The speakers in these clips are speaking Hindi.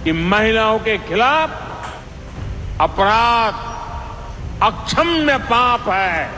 कि महिलाओं के खिलाफ अपराध अक्षम्य पाप है।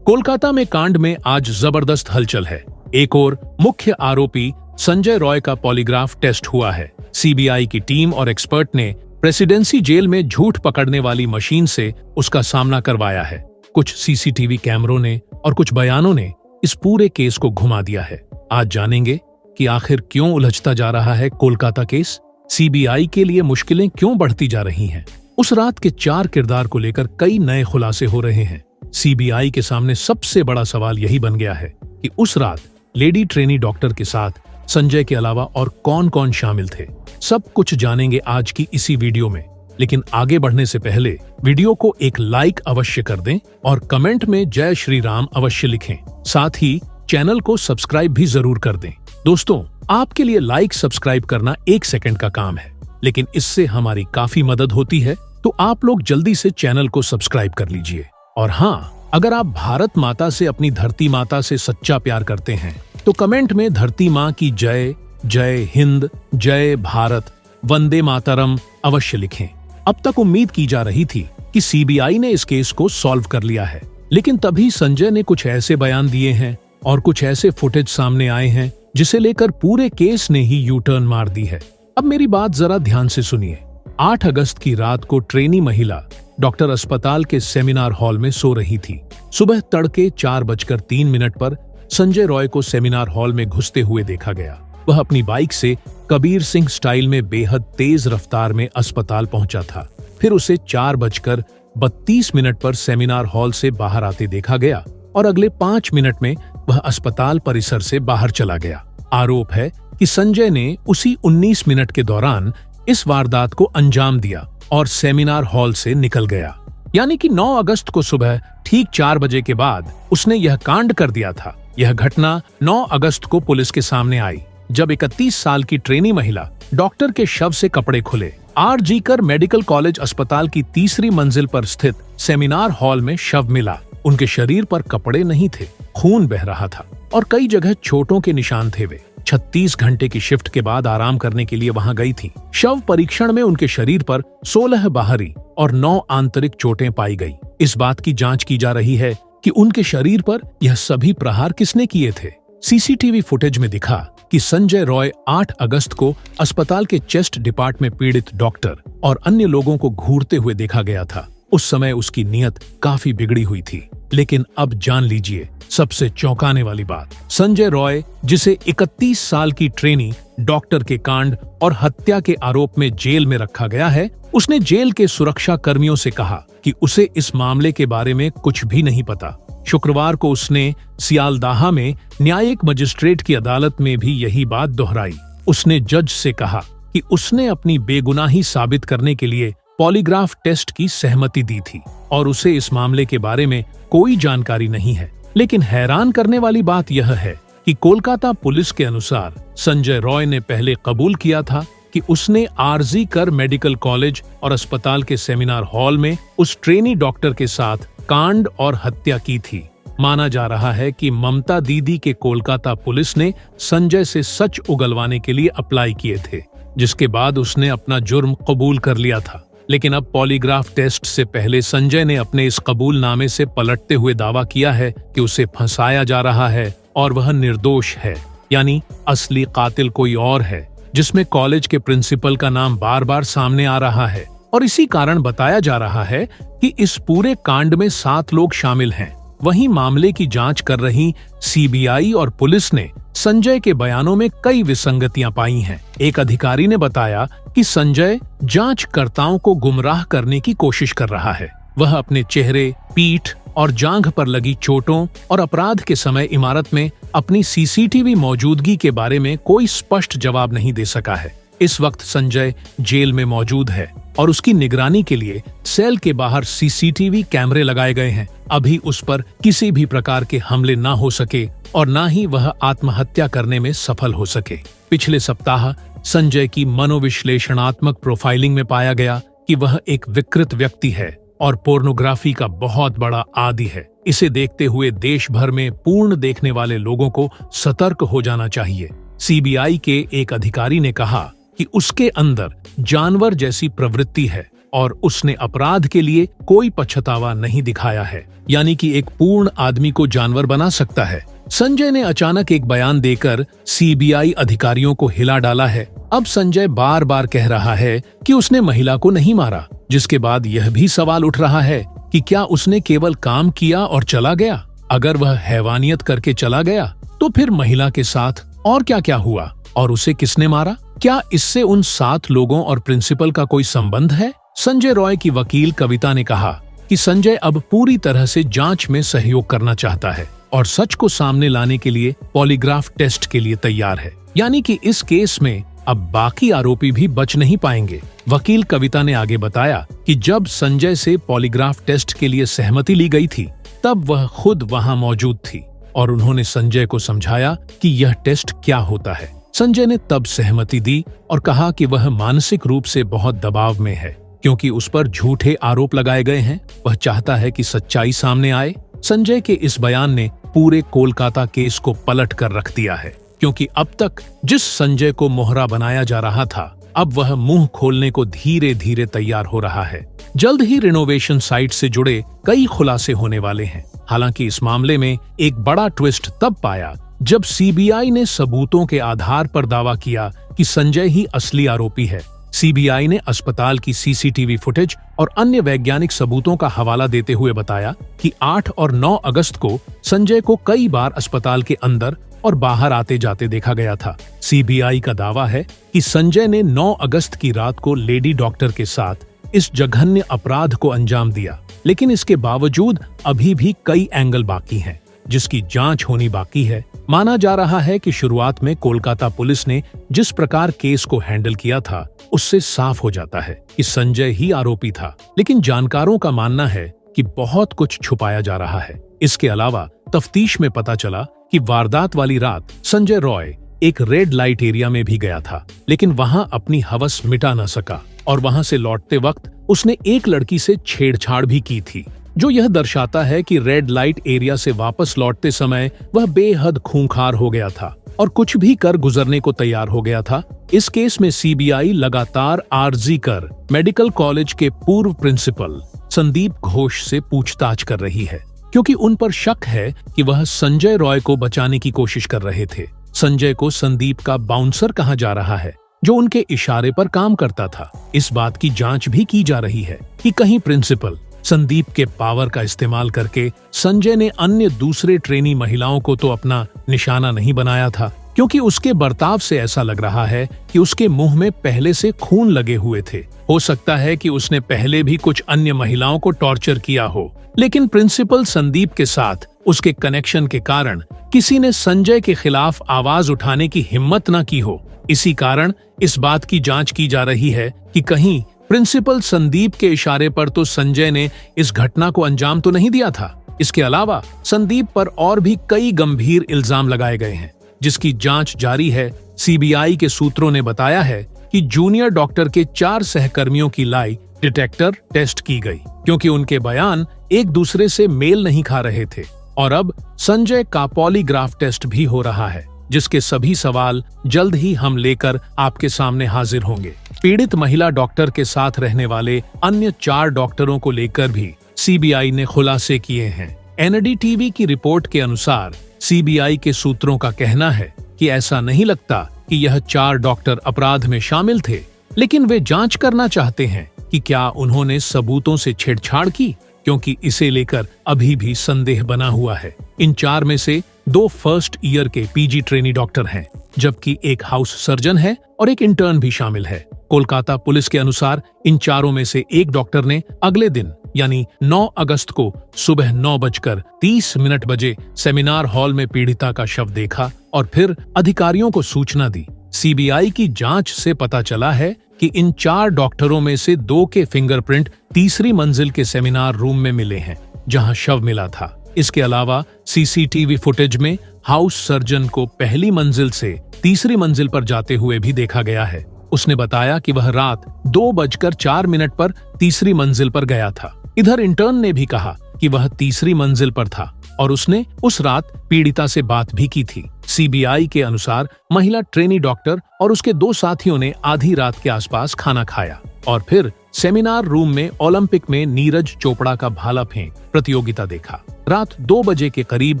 कोलकाता में कांड में आज जबरदस्त हलचल है। एक और मुख्य आरोपी संजय रॉय का पॉलीग्राफ टेस्ट हुआ है। सीबीआई की टीम और एक्सपर्ट ने प्रेसिडेंसी जेल में झूठ पकड़ने वाली मशीन से उसका सामना करवाया है। कुछ सीसीटीवी कैमरों ने और कुछ बयानों ने इस पूरे केस को घुमा दिया है। आज जानेंगे कि आखिर क्यों उलझता जा रहा है कोलकाता केस, सीबीआई के लिए मुश्किलें क्यों बढ़ती जा रही हैं। उस रात के 4 किरदार को लेकर कई नए खुलासे हो रहे हैं। सीबीआई के सामने सबसे बड़ा सवाल यही बन गया है कि उस रात लेडी ट्रेनी डॉक्टर के साथ संजय के अलावा और कौन कौन शामिल थे। सब कुछ जानेंगे आज की इसी वीडियो में। लेकिन आगे बढ़ने से पहले वीडियो को एक लाइक अवश्य कर दें और कमेंट में जय श्री राम अवश्य लिखें। साथ ही चैनल को सब्सक्राइब भी जरूर कर दें। दोस्तों, आपके लिए लाइक सब्सक्राइब करना 1 सेकंड का काम है, लेकिन इससे हमारी काफी मदद होती है, तो आप लोग जल्दी से चैनल को सब्सक्राइब कर लीजिए। और हाँ, अगर आप भारत माता से, अपनी धरती माता से सच्चा प्यार करते हैं तो कमेंट में धरती माँ की जय, जय हिंद, जय भारत, वंदे मातरम अवश्य लिखें। अब तक उम्मीद की जा रही थी कि सीबीआई ने इस केस को सॉल्व कर लिया है, लेकिन तभी संजय ने कुछ ऐसे बयान दिए हैं और कुछ ऐसे फुटेज सामने आए हैं जिसे लेकर पूरे केस ने ही यू टर्न मार दी है। अब मेरी बात जरा ध्यान से सुनिए। 8 अगस्त की रात को ट्रेनी महिला डॉक्टर अस्पताल के सेमिनार हॉल में सो रही थी। सुबह तड़के 4:03 पर संजय रॉय को सेमिनार हॉल में घुसते हुए देखा गया। वह अपनी बाइक से कबीर सिंह स्टाइल में बेहद तेज रफ्तार में अस्पताल पहुंचा था। फिर उसे 4:32 पर सेमिनार हॉल से बाहर आते देखा गया और अगले 5 मिनट में वह अस्पताल परिसर से बाहर चला गया। आरोप है कि संजय ने उसी 19 मिनट के दौरान इस वारदात को अंजाम दिया और सेमिनार हॉल से निकल गया। यानी कि 9 अगस्त को सुबह ठीक 4 बजे के बाद उसने यह कांड कर दिया था। यह घटना 9 अगस्त को पुलिस के सामने आई, जब 31 साल की ट्रेनी महिला डॉक्टर के शव से कपड़े खुले। आर.जी. कर मेडिकल कॉलेज अस्पताल की 3री मंजिल पर स्थित सेमिनार हॉल में शव मिला। उनके शरीर पर कपड़े नहीं थे, खून बह रहा था और कई जगह चोटों के निशान थे। वे 36 घंटे की शिफ्ट के बाद आराम करने के लिए वहां गई थी। शव परीक्षण में उनके शरीर पर 16 बाहरी और 9 आंतरिक चोटें पाई गई। इस बात की जांच की जा रही है कि उनके शरीर पर यह सभी प्रहार किसने किए थे। सीसीटीवी फुटेज में दिखा कि संजय रॉय 8 अगस्त को अस्पताल के चेस्ट डिपार्ट में पीड़ित डॉक्टर और अन्य लोगों को घूरते हुए देखा गया था। उस समय उसकी नीयत काफी बिगड़ी हुई थी। लेकिन अब जान लीजिए सबसे चौंकाने वाली बात। संजय रॉय, जिसे 31 साल की ट्रेनी डॉक्टर के कांड और हत्या के आरोप में जेल में रखा गया है, उसने जेल के सुरक्षा कर्मियों से कहा कि उसे इस मामले के बारे में कुछ भी नहीं पता। शुक्रवार को उसने सियालदाह में न्यायिक मजिस्ट्रेट की अदालत में भी यही बात दोहराई। उसने जज से कहा कि उसने अपनी बेगुनाही साबित करने के लिए पॉलीग्राफ टेस्ट की सहमति दी थी और उसे इस मामले के बारे में कोई जानकारी नहीं है। लेकिन हैरान करने वाली बात यह है कि कोलकाता पुलिस के अनुसार संजय रॉय ने पहले कबूल किया था कि उसने आर.जी. कर मेडिकल कॉलेज और अस्पताल के सेमिनार हॉल में उस ट्रेनी डॉक्टर के साथ कांड और हत्या की थी। माना जा रहा है कि ममता दीदी के कोलकाता पुलिस ने संजय से सच उगलवाने के लिए अप्लाई किए थे, जिसके बाद उसने अपना जुर्म कबूल कर लिया था। लेकिन अब पॉलीग्राफ टेस्ट से पहले संजय ने अपने इस कबूलनामे से पलटते हुए दावा किया है कि उसे फंसाया जा रहा है और वह निर्दोष है। यानी असली कातिल कोई और है, जिसमें कॉलेज के प्रिंसिपल का नाम बार बार सामने आ रहा है। और इसी कारण बताया जा रहा है कि इस पूरे कांड में 7 लोग शामिल हैं। वहीं मामले की जांच कर रही सीबीआई और पुलिस ने संजय के बयानों में कई विसंगतियां पाई हैं। एक अधिकारी ने बताया कि संजय जांचकर्ताओं को गुमराह करने की कोशिश कर रहा है। वह अपने चेहरे, पीठ और जांघ पर लगी चोटों और अपराध के समय इमारत में अपनी सीसीटीवी मौजूदगी के बारे में कोई स्पष्ट जवाब नहीं दे सका है। इस वक्त संजय जेल में मौजूद है और उसकी निगरानी के लिए सेल के बाहर सीसीटीवी कैमरे लगाए गए हैं। अभी उस पर किसी भी प्रकार के हमले ना हो सके और ना ही वह आत्महत्या करने में सफल हो सके। पिछले सप्ताह संजय की मनोविश्लेषणात्मक प्रोफाइलिंग में पाया गया कि वह एक विकृत व्यक्ति है और पोर्नोग्राफी का बहुत बड़ा आदी है। इसे देखते हुए देश भर में पूर्ण देखने वाले लोगों को सतर्क हो जाना चाहिए। सीबीआई के एक अधिकारी ने कहा कि उसके अंदर जानवर जैसी प्रवृत्ति है और उसने अपराध के लिए कोई पछतावा नहीं दिखाया है, यानी कि एक पूर्ण आदमी को जानवर बना सकता है। संजय ने अचानक एक बयान देकर सीबीआई अधिकारियों को हिला डाला है। अब संजय बार बार कह रहा है कि उसने महिला को नहीं मारा, जिसके बाद यह भी सवाल उठ रहा है कि क्या उसने केवल काम किया और चला गया? अगर वह हैवानियत करके चला गया तो फिर महिला के साथ और क्या क्या हुआ और उसे किसने मारा? क्या इससे उन 7 लोगों और प्रिंसिपल का कोई संबंध है? संजय रॉय की वकील कविता ने कहा कि संजय अब पूरी तरह से जांच में सहयोग करना चाहता है और सच को सामने लाने के लिए पॉलीग्राफ टेस्ट के लिए तैयार है, यानी कि इस केस में अब बाकी आरोपी भी बच नहीं पाएंगे। वकील कविता ने आगे बताया कि जब संजय से पॉलीग्राफ टेस्ट के लिए सहमति ली गई थी तब वह खुद वहां मौजूद थी और उन्होंने संजय को समझाया कि यह टेस्ट क्या होता है। संजय ने तब सहमति दी और कहा कि वह मानसिक रूप से बहुत दबाव में है क्योंकि उस पर झूठे आरोप लगाए गए हैं। वह चाहता है कि सच्चाई सामने आए। संजय के इस बयान ने पूरे कोलकाता केस को पलट कर रख दिया है, क्योंकि अब तक जिस संजय को मोहरा बनाया जा रहा था, अब वह मुंह खोलने को धीरे धीरे तैयार हो रहा है। जल्द ही रिनोवेशन साइट से जुड़े कई खुलासे होने वाले हैं। हालांकि इस मामले में एक बड़ा ट्विस्ट तब पाया जब सीबीआई ने सबूतों के आधार पर दावा किया कि संजय ही असली आरोपी है। सीबीआई ने अस्पताल की सीसीटीवी फुटेज और अन्य वैज्ञानिक सबूतों का हवाला देते हुए बताया कि 8 और 9 अगस्त को संजय को कई बार अस्पताल के अंदर और बाहर आते जाते देखा गया था। सीबीआई का दावा है कि संजय ने 9 अगस्त की रात को लेडी डॉक्टर के साथ इस जघन्य अपराध को अंजाम दिया, लेकिन इसके बावजूद अभी भी कई एंगल बाकी हैं, जिसकी जांच होनी बाकी है। माना जा रहा है कि शुरुआत में कोलकाता पुलिस ने जिस प्रकार केस को हैंडल किया था उससे साफ हो जाता है कि संजय ही आरोपी था, लेकिन जानकारों का मानना है कि बहुत कुछ छुपाया जा रहा है। इसके अलावा तफ्तीश में पता चला कि वारदात वाली रात संजय रॉय एक रेड लाइट एरिया में भी गया था, लेकिन वहां अपनी हवस मिटा न सका और वहां से लौटते वक्त उसने एक लड़की से छेड़छाड़ भी की थी, जो यह दर्शाता है कि रेड लाइट एरिया से वापस लौटते समय वह बेहद खूंखार हो गया था और कुछ भी कर गुजरने को तैयार हो गया था। इस केस में सीबीआई लगातार आरजी कर मेडिकल कॉलेज के पूर्व प्रिंसिपल संदीप घोष से पूछताछ कर रही है, क्योंकि उन पर शक है कि वह संजय रॉय को बचाने की कोशिश कर रहे थे। संजय को संदीप का बाउंसर कहा जा रहा है, जो उनके इशारे पर काम करता था। इस बात की जांच भी की जा रही है कि कहीं प्रिंसिपल संदीप के पावर का इस्तेमाल करके संजय ने अन्य दूसरे ट्रेनी महिलाओं को तो अपना निशाना नहीं बनाया था, क्योंकि उसके बर्ताव से ऐसा लग रहा है कि उसके मुंह में पहले से खून लगे हुए थे। हो सकता है कि उसने पहले भी कुछ अन्य महिलाओं को टॉर्चर किया हो, लेकिन प्रिंसिपल संदीप के साथ उसके कनेक्शन के कारण किसी ने संजय के खिलाफ आवाज उठाने की हिम्मत न की हो। इसी कारण इस बात की जांच की जा रही है कि कहीं प्रिंसिपल संदीप के इशारे पर तो संजय ने इस घटना को अंजाम तो नहीं दिया था। इसके अलावा संदीप पर और भी कई गंभीर इल्जाम लगाए गए हैं, जिसकी जांच जारी है। सीबीआई के सूत्रों ने बताया है कि जूनियर डॉक्टर के 4 सहकर्मियों की लाई डिटेक्टर टेस्ट की गई, क्योंकि उनके बयान एक दूसरे से मेल नहीं खा रहे थे। और अब संजय का पॉलीग्राफ टेस्ट भी हो रहा है, जिसके सभी सवाल जल्द ही हम लेकर आपके सामने हाजिर होंगे। पीड़ित महिला डॉक्टर के साथ रहने वाले अन्य 4 डॉक्टरों को लेकर भी सीबीआई ने खुलासे किए हैं। एनडीटीवी की रिपोर्ट के अनुसार सीबीआई के सूत्रों का कहना है कि ऐसा नहीं लगता कि यह 4 डॉक्टर अपराध में शामिल थे, लेकिन वे जांच करना चाहते हैं कि क्या उन्होंने सबूतों से छेड़छाड़ की, क्योंकि इसे लेकर अभी भी संदेह बना हुआ है। इन 4 में से 2 फर्स्ट ईयर के पीजी ट्रेनी डॉक्टर हैं, जबकि एक हाउस सर्जन है और एक इंटर्न भी शामिल है। कोलकाता पुलिस के अनुसार इन 4 में से एक डॉक्टर ने अगले दिन यानी 9 अगस्त को सुबह 9:30 बजे सेमिनार हॉल में पीड़िता का शव देखा और फिर अधिकारियों को सूचना दी। सीबीआई की जांच से पता चला है कि इन 4 डॉक्टरों में से 2 के फिंगरप्रिंट तीसरी मंजिल के सेमिनार रूम में मिले हैं, जहां शव मिला था। इसके अलावा सीसीटीवी फुटेज में हाउस सर्जन को पहली मंजिल से तीसरी मंजिल पर जाते हुए भी देखा गया है। उसने बताया कि वह रात 2:04 पर तीसरी मंजिल पर गया था। इधर इंटर्न ने भी कहा कि वह तीसरी मंजिल पर था और उसने उस रात पीड़िता से बात भी की थी। सीबीआई के अनुसार महिला ट्रेनी डॉक्टर और उसके 2 साथियों ने आधी रात के आसपास खाना खाया और फिर सेमिनार रूम में ओलंपिक में नीरज चोपड़ा का भाला फेंक प्रतियोगिता देखा। रात 2 बजे के करीब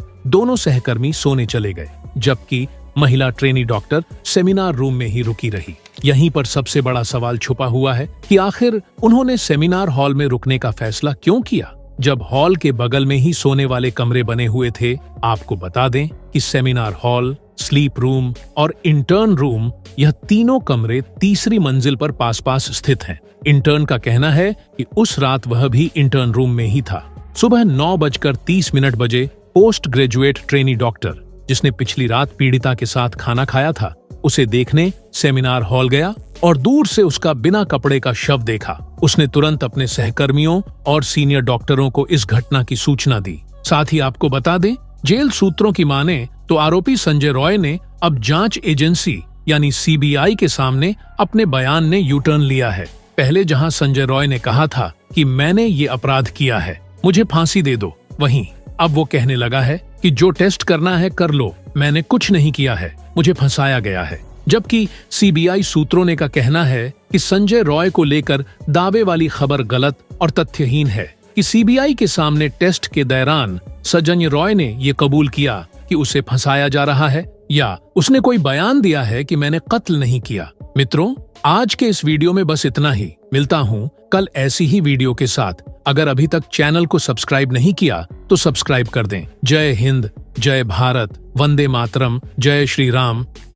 दोनों सहकर्मी सोने चले गए, जबकि महिला ट्रेनी डॉक्टर सेमिनार रूम में ही रुकी रही। यहीं पर सबसे बड़ा सवाल छुपा हुआ है कि आखिर उन्होंने सेमिनार हॉल में रुकने का फैसला क्यों किया, जब हॉल के बगल में ही सोने वाले कमरे बने हुए थे। आपको बता दें कि सेमिनार हॉल, स्लीप रूम और इंटर्न रूम, यह तीनों कमरे तीसरी मंजिल पर पास पास स्थित हैं। इंटर्न का कहना है कि उस रात वह भी इंटर्न रूम में ही था। सुबह 9:30 बजे पोस्ट ग्रेजुएट ट्रेनी डॉक्टर, जिसने पिछली रात पीड़िता के साथ खाना खाया था, उसे देखने सेमिनार हॉल गया और दूर से उसका बिना कपड़े का शव देखा। उसने तुरंत अपने सहकर्मियों और सीनियर डॉक्टरों को इस घटना की सूचना दी। साथ ही आपको बता दें, जेल सूत्रों की माने तो आरोपी संजय रॉय ने अब जांच एजेंसी यानी सीबीआई के सामने अपने बयान ने यू टर्न लिया है। पहले जहां संजय रॉय ने कहा था कि मैंने ये अपराध किया है, मुझे फांसी दे दो, वहीं अब वो कहने लगा है कि जो टेस्ट करना है कर लो, मैंने कुछ नहीं किया है, मुझे फंसाया गया है। जबकि सीबीआई सूत्रों ने का कहना है कि संजय रॉय को लेकर दावे वाली खबर गलत और तथ्यहीन है कि सीबीआई के सामने टेस्ट के दौरान संजय रॉय ने ये कबूल किया कि उसे फंसाया जा रहा है, या उसने कोई बयान दिया है कि मैंने कत्ल नहीं किया। मित्रों, आज के इस वीडियो में बस इतना ही। मिलता हूँ कल ऐसी ही वीडियो के साथ। अगर अभी तक चैनल को सब्सक्राइब नहीं किया तो सब्सक्राइब कर दें। जय हिंद, जय भारत, वंदे मातरम, जय श्री राम।